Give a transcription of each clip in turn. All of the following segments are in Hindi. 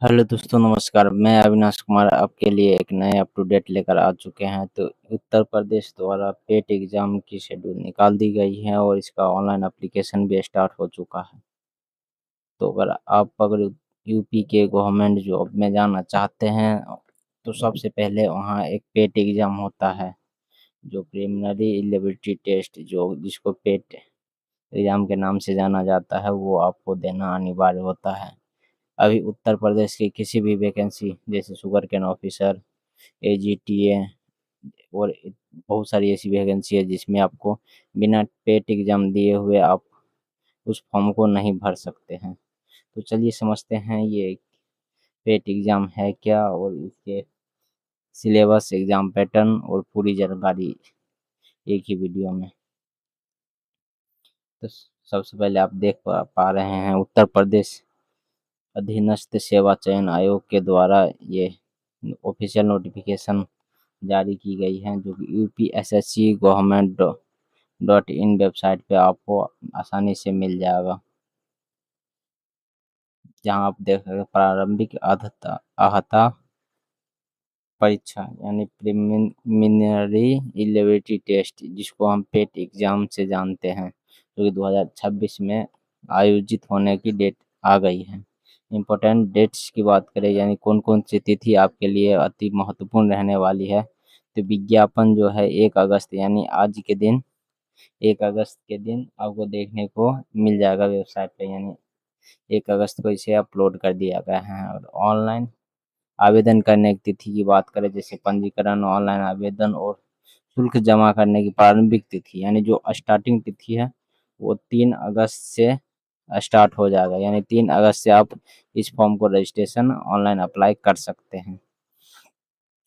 हेलो दोस्तों नमस्कार, मैं अविनाश कुमार आपके लिए एक नए अप टू डेट लेकर आ चुके हैं। तो उत्तर प्रदेश द्वारा पेट एग्ज़ाम की शेड्यूल निकाल दी गई है और इसका ऑनलाइन एप्लीकेशन भी स्टार्ट हो चुका है। तो अगर यूपी के गवर्नमेंट जॉब में जाना चाहते हैं, तो सबसे पहले वहाँ एक पेट एग्ज़ाम होता है, जो प्रिलिमिनरी एलिजिबिलिटी टेस्ट जो जिसको पेट एग्ज़ाम के नाम से जाना जाता है, वो आपको देना अनिवार्य होता है। अभी उत्तर प्रदेश की किसी भी वैकेंसी जैसे शुगर केन ऑफिसर, एजीटीए और बहुत सारी ऐसी वैकेंसी है जिसमें आपको बिना पेट एग्जाम दिए हुए आप उस फॉर्म को नहीं भर सकते हैं। तो चलिए समझते हैं ये पेट एग्जाम है क्या और इसके सिलेबस, एग्जाम पैटर्न और पूरी जानकारी एक ही वीडियो में। तो सबसे पहले आप देख पा रहे हैं उत्तर प्रदेश अधीनस्थ सेवा चयन आयोग के द्वारा ये ऑफिशियल नोटिफिकेशन जारी की गई है, जो कि UPSSC government dot in website पे आपको आसानी से मिल जाएगा। जहां आप देख रहे हैं प्रारंभिक अहता परीक्षा यानी प्रिलिमिनरी एलिजिबिलिटी टेस्ट, जिसको हम पेट एग्जाम से जानते हैं, जो कि 2026 में आयोजित होने की डेट आ गई है। इम्पोर्टेंट डेट्स की बात करें यानी कौन कौन सी तिथि आपके लिए अति महत्वपूर्ण रहने वाली है, तो विज्ञापन जो है 1 अगस्त यानी आज के दिन 1 अगस्त के दिन आपको देखने को मिल जाएगा वेबसाइट पे, यानी 1 अगस्त को इसे अपलोड कर दिया गया है। और ऑनलाइन आवेदन करने की तिथि की बात करें, जैसे पंजीकरण, ऑनलाइन आवेदन और शुल्क जमा करने की प्रारंभिक तिथि यानी जो स्टार्टिंग तिथि है वो 3 अगस्त से स्टार्ट हो जाएगा, यानी 3 अगस्त से आप इस फॉर्म को रजिस्ट्रेशन ऑनलाइन अप्लाई कर सकते हैं।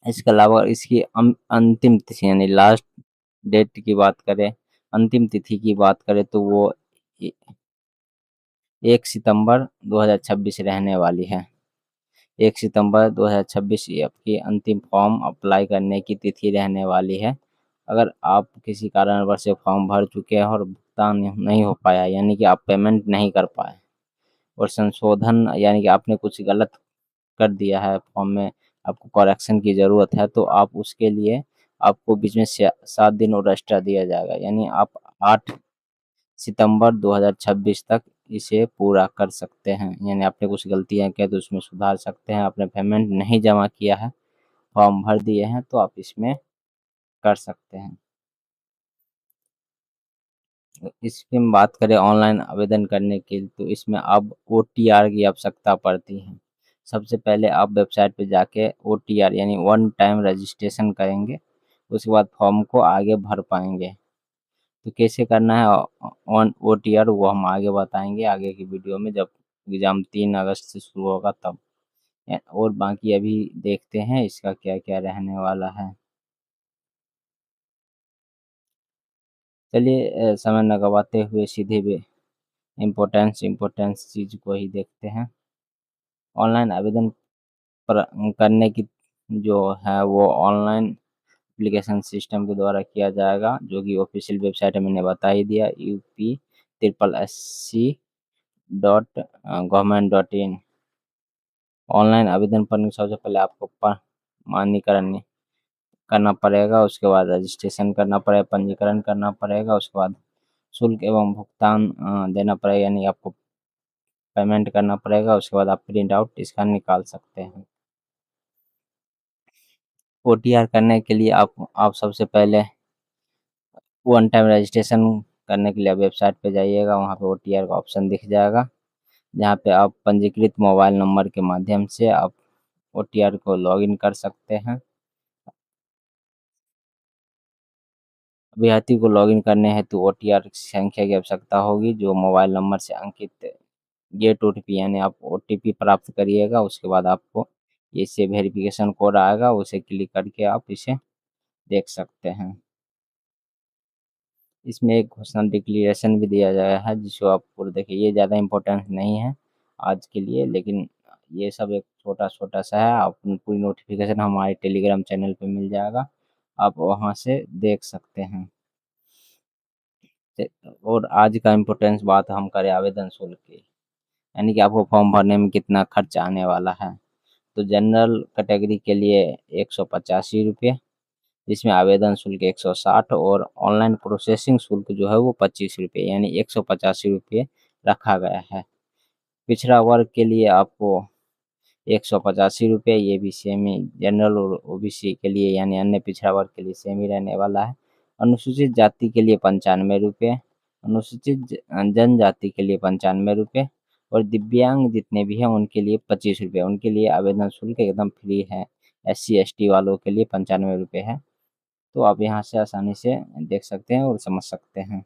इसके अलावा इसकी अंतिम तिथि यानी लास्ट डेट की बात करें, अंतिम तिथि की बात करें तो वो 1 सितंबर 2026 रहने वाली है। 1 सितंबर 2026 ये आपकी अंतिम फॉर्म अप्लाई करने की तिथि रहने वाली है। अगर आप किसी कारणवश से फॉर्म भर चुके हैं और भुगतान नहीं हो पाया, यानी कि आप पेमेंट नहीं कर पाए और संशोधन यानी कि आपने कुछ गलत कर दिया है फॉर्म में, आपको करेक्शन की ज़रूरत है, तो आप उसके लिए आपको बीच में 7 दिन और एक्स्ट्रा दिया जाएगा, यानी आप 8 सितंबर 2026 तक इसे पूरा कर सकते हैं। यानी आपने कुछ गलतियाँ की तो उसमें सुधार सकते हैं। आपने पेमेंट नहीं जमा किया है, फॉर्म भर दिए हैं, तो आप इसमें कर सकते हैं। इसकी हम बात करें ऑनलाइन आवेदन करने की, तो इसमें अब ओटीआर की आवश्यकता पड़ती है। सबसे पहले आप वेबसाइट पे जाके ओटीआर यानी वन टाइम रजिस्ट्रेशन करेंगे, उसके बाद फॉर्म को आगे भर पाएंगे। तो कैसे करना है ऑन ओटीआर वो हम आगे बताएंगे आगे की वीडियो में, जब एग्ज़ाम 3 अगस्त से शुरू होगा तब। और बाकी अभी देखते हैं इसका क्या क्या रहने वाला है। चलिए समय न गवाते हुए सीधे भी इम्पोर्टेंस चीज़ को ही देखते हैं। ऑनलाइन आवेदन पर करने की जो है वो ऑनलाइन एप्लीकेशन सिस्टम के द्वारा किया जाएगा, जो कि ऑफिशियल वेबसाइट मैंने बता ही दिया, UP SSC.gov.in। ऑनलाइन आवेदन करने से सबसे पहले आपको प्रमाणीकरण करना पड़ेगा, उसके बाद रजिस्ट्रेशन करना पड़ेगा, पंजीकरण करना पड़ेगा, उसके बाद शुल्क एवं भुगतान देना पड़ेगा, यानी आपको पेमेंट करना पड़ेगा। उसके बाद आप प्रिंट आउट इसका निकाल सकते हैं। ओटीआर करने के लिए आप सबसे पहले वन टाइम रजिस्ट्रेशन करने के लिए वेबसाइट पे जाइएगा, वहाँ पे ओटीआर का ऑप्शन दिख जाएगा, जहाँ पे आप पंजीकृत मोबाइल नंबर के माध्यम से आप ओटीआर को लॉगिन कर सकते हैं। अभ्यर्थी को लॉगिन करने हेतु ओटीआर संख्या की आवश्यकता होगी, जो मोबाइल नंबर से अंकित गेट ओटीपी यानी आप ओटीपी प्राप्त करिएगा। उसके बाद आपको इससे वेरिफिकेशन कोड आएगा, उसे क्लिक करके आप इसे देख सकते हैं। इसमें एक घोषणा डिक्लेरेशन भी दिया गया है, जिसको आप पूरा देखिए। ये ज़्यादा इम्पोर्टेंट नहीं है आज के लिए, लेकिन ये सब एक छोटा सा है। आप पूरी नोटिफिकेशन हमारे टेलीग्राम चैनल पे मिल जाएगा, आप वहाँ से देख सकते हैं। और आज का इम्पोर्टेंस बात हम करें आवेदन शुल्क की, यानी कि आपको फॉर्म भरने में कितना खर्च आने वाला है। तो जनरल कैटेगरी के लिए 185 रुपये, जिसमें आवेदन शुल्क 160 और ऑनलाइन प्रोसेसिंग शुल्क जो है वो 25 रुपये, यानी 185 रुपये रखा गया है। पिछड़ा वर्ग के लिए आपको 185 रुपये, ये भी सेम ही जनरल और ओबीसी के लिए यानी अन्य पिछड़ा वर्ग के लिए सेम ही रहने वाला है। अनुसूचित जाति के लिए 95 रुपये, अनुसूचित जनजाति के लिए 95 रुपये और दिव्यांग जितने भी हैं उनके लिए 25 रुपये। उनके लिए आवेदन शुल्क एकदम फ्री है। SC ST वालों के लिए 95 रुपये है। तो आप यहाँ से आसानी से देख सकते हैं और समझ सकते हैं।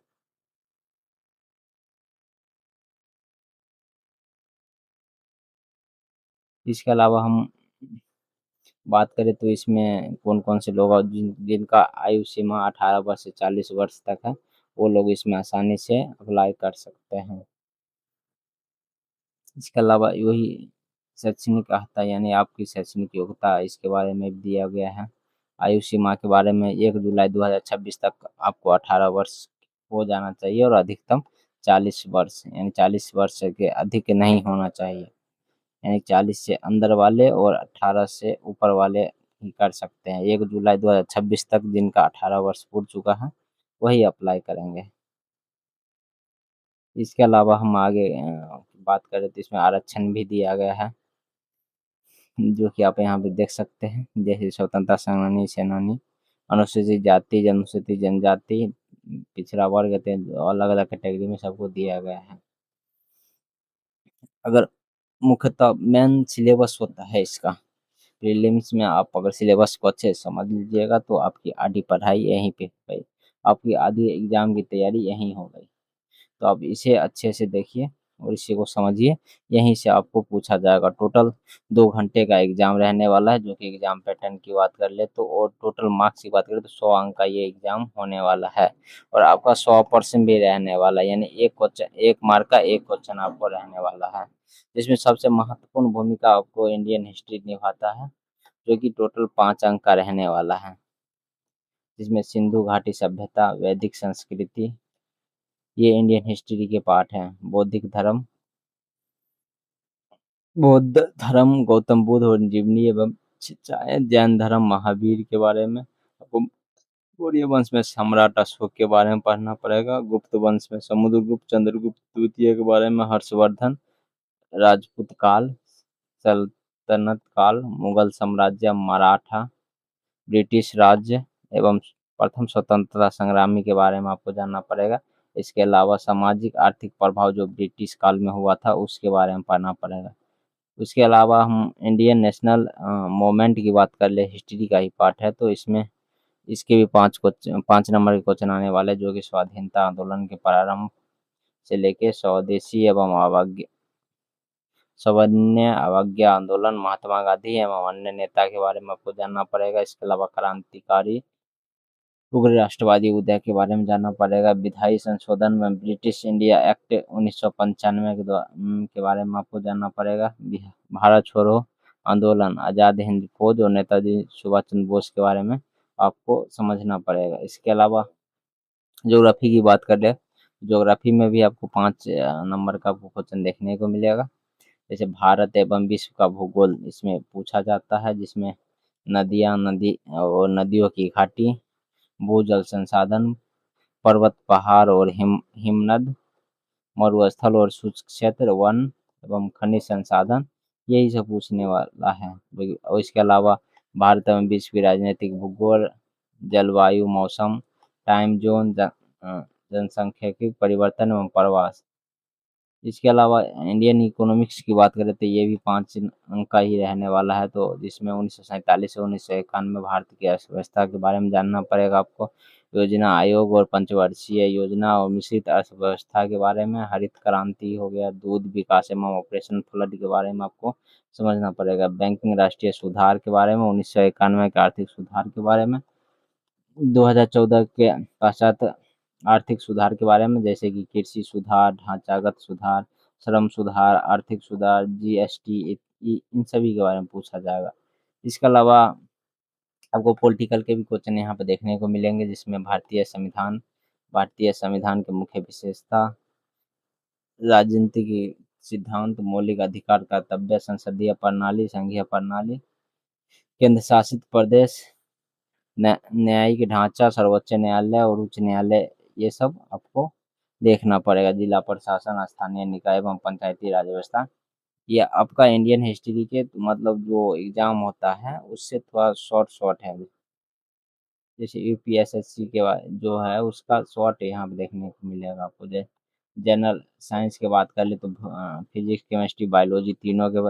इसके अलावा हम बात करें तो इसमें कौन-कौन से लोग और जिनका आयु सीमा 18 वर्ष से 40 वर्ष तक है, वो लोग इसमें आसानी से अप्लाई कर सकते हैं। इसके अलावा वही शैक्षणिक अर्हता यानी आपकी शैक्षणिक योग्यता, इसके बारे में भी दिया गया है। आयु सीमा के बारे में 1 जुलाई 2026 तक आपको 18 वर्ष हो जाना चाहिए और अधिकतम 40 वर्ष, यानी 40 वर्ष के अधिक नहीं होना चाहिए। यानी 40 से अंदर वाले और 18 से ऊपर वाले ही कर सकते हैं। 1 जुलाई 2026 तक जिनका 18 वर्ष पूर चुका है, वही अप्लाई करेंगे। इसके अलावा हम आगे बात करें तो इसमें आरक्षण भी दिया गया है, जो कि आप यहाँ पे देख सकते हैं। जैसे स्वतंत्रता सेनानी सेनानी, अनुसूचित जाति, अनुसूचित जनजाति, पिछड़ा वर्ग, अलग-अलग कैटेगरी में सबको दिया गया है। अगर मुख्यतः मेन सिलेबस होता है इसका, प्रीलिम्स में आप अगर सिलेबस को अच्छे से समझ लीजिएगा तो आपकी आधी पढ़ाई यहीं पे हो गई, आपकी आधी एग्ज़ाम की तैयारी यहीं हो गई। तो आप इसे अच्छे से देखिए और इसी को समझिए, यहीं से आपको पूछा जाएगा। टोटल 2 घंटे का एग्ज़ाम रहने वाला है, जो कि एग्ज़ाम पैटर्न की बात कर ले तो, और टोटल मार्क्स की बात करें तो 100 अंक का ये एग्ज़ाम होने वाला है और आपका 100% भी रहने वाला है, यानी 1 मार्क का 1 क्वेश्चन आपको रहने वाला है। जिसमें सबसे महत्वपूर्ण भूमिका आपको इंडियन हिस्ट्री निभाता है, जो कि टोटल 5 अंक का रहने वाला है। जिसमें सिंधु घाटी सभ्यता, वैदिक संस्कृति, ये इंडियन हिस्ट्री के पार्ट हैं। बौद्ध धर्म गौतम बुद्ध और जीवनी एवं शिक्षाएँ, जैन धर्म महावीर के बारे में आपको, मौर्य वंश में सम्राट अशोक के बारे में पढ़ना पड़ेगा, गुप्त वंश में समुद्रगुप्त, चंद्रगुप्त द्वितीय के बारे में, हर्षवर्धन, राजपूत काल, सल्तनत काल, मुगल साम्राज्य, मराठा, ब्रिटिश राज्य एवं प्रथम स्वतंत्रता संग्रामी के बारे में आपको जानना पड़ेगा। इसके अलावा सामाजिक आर्थिक प्रभाव जो ब्रिटिश काल में हुआ था उसके बारे में पढ़ना पड़ेगा। उसके अलावा हम इंडियन नेशनल मूवमेंट की बात कर ले, हिस्ट्री का ही पार्ट है, तो इसमें इसके भी 5 नंबर के क्वेश्चन आने वाले हैं, जो कि स्वाधीनता आंदोलन के प्रारंभ से लेके स्वदेशी एवं सवर्णीय अवज्ञा आंदोलन, महात्मा गांधी एवं अन्य नेता के बारे में आपको जानना पड़ेगा। इसके अलावा क्रांतिकारी उग्र राष्ट्रवादी उदय के बारे में जानना पड़ेगा। विधायी संशोधन में ब्रिटिश इंडिया एक्ट 1995 के बारे में आपको जानना पड़ेगा। भारत छोड़ो आंदोलन, आज़ाद हिंद फौज और नेताजी सुभाष चंद्र बोस के बारे में आपको समझना पड़ेगा। इसके अलावा ज्योग्राफी की बात कर ले, ज्योग्राफी में भी आपको 5 नंबर का क्वेश्चन देखने को मिलेगा। जैसे भारत एवं विश्व का भूगोल इसमें पूछा जाता है, जिसमें नदी और नदियों की घाटी, भूजल संसाधन, पर्वत पहाड़ और हिमनद, मरुस्थल और शुष्क क्षेत्र, वन एवं खनिज संसाधन, यही सब पूछने वाला है। और इसके अलावा भारत एवं विश्व की राजनीतिक भूगोल, जलवायु, मौसम, टाइम जोन, जनसांख्यिकी परिवर्तन एवं प्रवास। इसके अलावा इंडियन इकोनॉमिक्स की बात करें तो ये भी 5 अंक का ही रहने वाला है, तो जिसमें 1947 से 1991 भारत की अर्थव्यवस्था के बारे में जानना पड़ेगा आपको। योजना आयोग और पंचवर्षीय योजना और मिश्रित अर्थव्यवस्था के बारे में, हरित क्रांति हो गया, दूध विकास एवं ऑपरेशन फ्लड के बारे में आपको समझना पड़ेगा। बैंकिंग राष्ट्रीय सुधार के बारे में, 1991 के आर्थिक सुधार के बारे में, 2014 के पश्चात आर्थिक सुधार के बारे में, जैसे कि कृषि सुधार, ढांचागत सुधार, श्रम सुधार, आर्थिक सुधार, GST, इन सभी के बारे में पूछा जाएगा। इसके अलावा आपको पॉलिटिकल के भी क्वेश्चन यहाँ पे देखने को मिलेंगे, जिसमें भारतीय संविधान की मुख्य विशेषता, राजनीति की सिद्धांत, मौलिक अधिकार, कर्तव्य, संसदीय प्रणाली, संघीय प्रणाली, केंद्र शासित प्रदेश, न्यायिक ढांचा, सर्वोच्च न्यायालय और उच्च न्यायालय, ये सब आपको देखना पड़ेगा। जिला प्रशासन, स्थानीय निकाय एवं पंचायती राज व्यवस्था। ये आपका इंडियन हिस्ट्री के मतलब जो एग्जाम होता है उससे थोड़ा शॉर्ट है। जैसे यूपीएसएससी के जो है उसका शॉर्ट यहाँ पे देखने को मिलेगा आपको। जनरल साइंस की बात कर ले तो फिजिक्स, केमिस्ट्री, बायोलॉजी तीनों के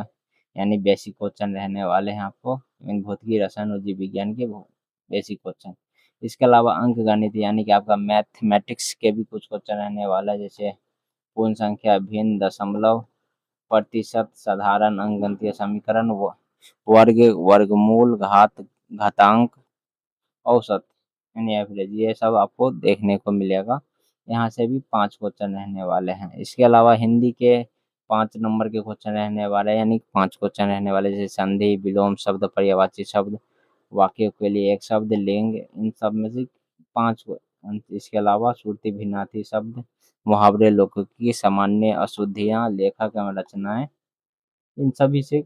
यानी बेसिक क्वेश्चन रहने वाले हैं आपको। भौतिकी, रसायन और जीव विज्ञान के बेसिक क्वेश्चन। इसके अलावा अंक गणित यानी कि आपका मैथमेटिक्स के भी कुछ क्वेश्चन रहने वाला है, जैसे पूर्ण संख्या, भिन्न, दशमलव, प्रतिशत, साधारण अंक गणितीय समीकरण, वर्ग, वर्गमूल, घातांक, औसत यानी एवरेज, ये सब आपको देखने को मिलेगा। यहाँ से भी 5 क्वेश्चन रहने वाले हैं। इसके अलावा हिंदी के 5 नंबर के क्वेश्चन रहने वाले हैं, यानी 5 क्वेश्चन रहने वाले, जैसे संधि, विलोम शब्द, पर्यायवाची शब्द, वाक्य के लिए एक शब्द, लिंग, इन सब में से 5। इसके अलावा श्रुति भिन्नार्थी शब्द, मुहावरे, लोकोक्ति, सामान्य अशुद्धियाँ, लेखक एवं रचनाएं, इन सभी से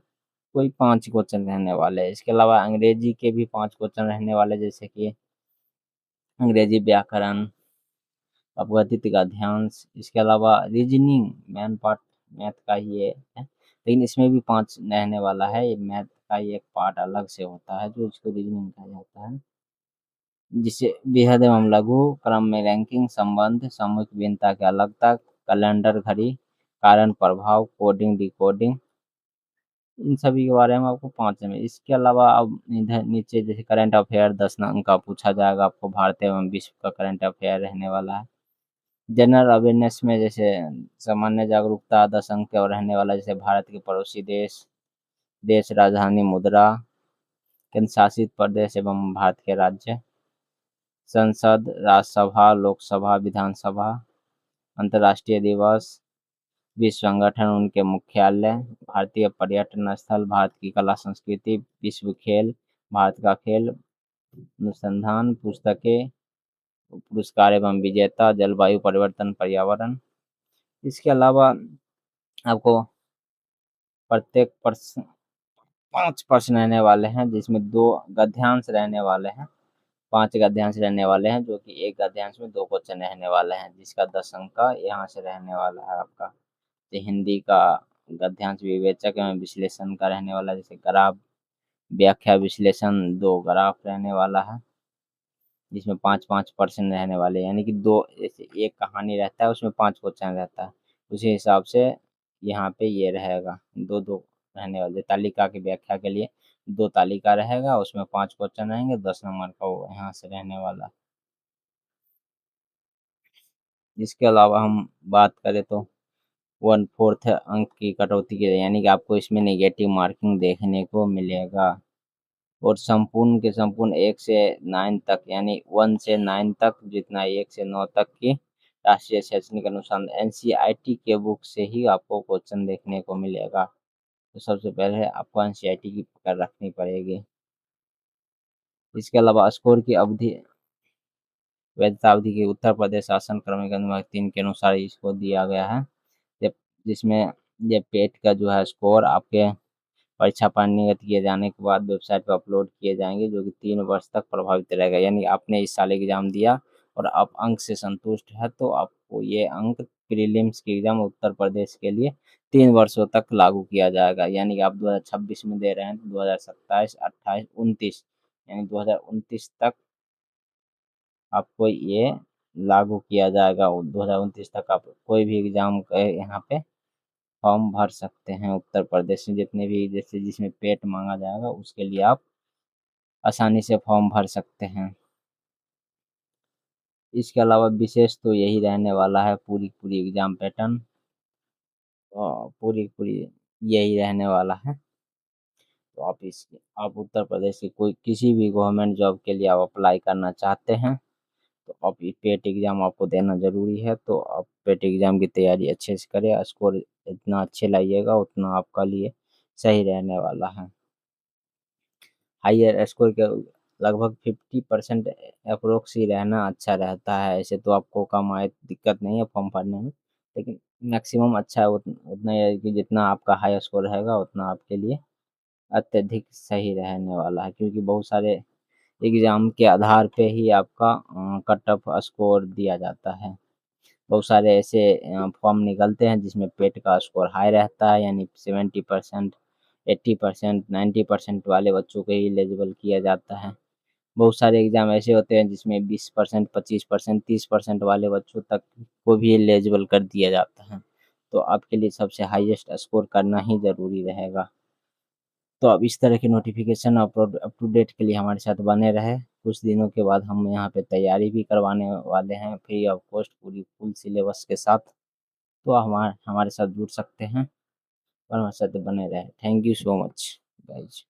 कोई 5 क्वेश्चन रहने वाले हैं। इसके अलावा अंग्रेजी के भी 5 क्वेश्चन रहने वाले, जैसे कि अंग्रेजी व्याकरण, अपगणित का ध्यांश। इसके अलावा रीजनिंग मेन पार्ट मैथ का ही है, लेकिन इसमें भी 5 रहने वाला है। ये मैथ का ही एक पार्ट अलग से होता है जो इसको रीजनिंग कहा जाता है, जिसे बृहद एवं लघु क्रम में रैंकिंग, संबंध, सामूहिक भिन्नता के अलगता, कैलेंडर घड़ी, कारण प्रभाव, कोडिंग, डिकोडिंग, इन सभी के बारे में आपको 5 में। इसके अलावा अब इधर नीचे जैसे करंट अफेयर 10 अंक का पूछा जाएगा आपको, भारतीय एवं विश्व का करंट अफेयर रहने वाला है। जनरल अवेयरनेस में जैसे सामान्य जागरूकता 10 अंक का रहने वाला, जैसे भारत के पड़ोसी देश, देश, राजधानी, मुद्रा, केंद्र शासित प्रदेश एवं भारत के राज्य, संसद, राज्यसभा, लोकसभा, विधानसभा, अंतर्राष्ट्रीय दिवस, विश्व संगठन, उनके मुख्यालय, भारतीय पर्यटन स्थल, भारत की कला संस्कृति, विश्व खेल, भारत का खेल, अनुसंधान, पुस्तकें, पुरस्कार एवं विजेता, जलवायु परिवर्तन, पर्यावरण। इसके अलावा आपको प्रत्येक प्रश्न 5 प्रश्न रहने वाले हैं, जिसमें 2 गद्यांश रहने वाले हैं, 5 गद्यांश रहने वाले हैं, जो कि एक गद्यांश में 2 क्वेश्चन रहने वाले हैं, जिसका 10 अंक का यहाँ से रहने वाला है आपका। तो हिंदी का गद्यांश विवेचक एवं विश्लेषण का रहने वाला, जैसे ग्राफ, व्याख्या, विश्लेषण, 2 ग्राफ रहने वाला है, जिसमें 5-5 प्रश्न रहने वाले, यानी कि 2 जैसे एक कहानी रहता है उसमें 5 क्वेश्चन रहता है, उसी हिसाब से यहाँ पे ये रहेगा 2-2 रहने वाले। तालिका की व्याख्या के लिए 2 तालिका रहेगा, उसमें 5 क्वेश्चन रहेंगे, 10 नंबर का वो यहाँ से रहने वाला। इसके अलावा हम बात करें तो 1/4 अंक की कटौती की, यानी कि आपको इसमें नेगेटिव मार्किंग देखने को मिलेगा। और संपूर्ण के संपूर्ण 1 से 9 तक, यानी 1 से 9 तक, जितना 1 से 9 तक की राष्ट्रीय शैक्षणिक अनुसंधान एनसीईआरटी के बुक से ही आपको क्वेश्चन देखने को मिलेगा। तो सबसे पहले आपको एनसीईआरटी की पकड़ रखनी पड़ेगी। इसके अलावा स्कोर की अवधि, वैधता अवधि की उत्तर प्रदेश शासन क्रमिक अनुभाग 3 के अनुसार इसको दिया गया है, जिसमें ये पेट का जो है स्कोर आपके परीक्षा पानीगत किए जाने के बाद वेबसाइट पर अपलोड किए जाएंगे, जो कि 3 वर्ष तक प्रभावित रहेगा। यानी आपने इस साल एग्जाम दिया और आप अंक से संतुष्ट है तो आपको ये अंक प्रीलिम्स की एग्जाम उत्तर प्रदेश के लिए 3 वर्षों तक लागू किया जाएगा। यानी कि आप 2026 में दे रहे हैं तो 2027, 28, 29 यानी 2029 तक आपको ये लागू किया जाएगा। 2029 तक आप कोई भी एग्जाम यहाँ पे फॉर्म भर सकते हैं उत्तर प्रदेश में, जितने भी जैसे जिसमें पेट मांगा जाएगा उसके लिए आप आसानी से फॉर्म भर सकते हैं। इसके अलावा विशेष तो यही रहने वाला है, पूरी पूरी एग्जाम पैटर्न पूरी पूरी यही रहने वाला है। तो आप उत्तर प्रदेश की कोई किसी भी गवर्नमेंट जॉब के लिए आप अप्लाई करना चाहते हैं तो आप पेट एग्ज़ाम आपको देना ज़रूरी है। तो आप पेट एग्ज़ाम की तैयारी अच्छे से करें, स्कोर इतना अच्छे लाइएगा उतना आपका लिए सही रहने वाला है। हाइयर स्कोर के लगभग 50% अप्रोक्स ही रहना अच्छा रहता है, ऐसे तो आपको कम आए दिक्कत नहीं है फॉर्म भरने में, लेकिन मैक्सिमम अच्छा है उतना ही है कि जितना आपका हाई स्कोर रहेगा उतना आपके लिए अत्यधिक सही रहने वाला है, क्योंकि बहुत सारे एग्ज़ाम के आधार पे ही आपका कट ऑफ स्कोर दिया जाता है। बहुत सारे ऐसे फॉर्म निकलते हैं जिसमें पेट का स्कोर हाई रहता है, यानी 70%, 80%, 90% वाले बच्चों को ही एलिजिबल किया जाता है। बहुत सारे एग्ज़ाम ऐसे होते हैं जिसमें 20%, 25%, 30% वाले बच्चों तक को भी एलिजिबल कर दिया जाता है। तो आपके लिए सबसे हाईएस्ट स्कोर करना ही ज़रूरी रहेगा। तो अब इस तरह की नोटिफ़िकेशन अप टू डेट के लिए हमारे साथ बने रहे। कुछ दिनों के बाद हम यहाँ पे तैयारी भी करवाने वाले हैं फ्री ऑफ कॉस्ट पूरी फुल सिलेबस के साथ। तो हमारे साथ जुड़ सकते हैं और हमारे साथ बने रहें। Thank you so much guys.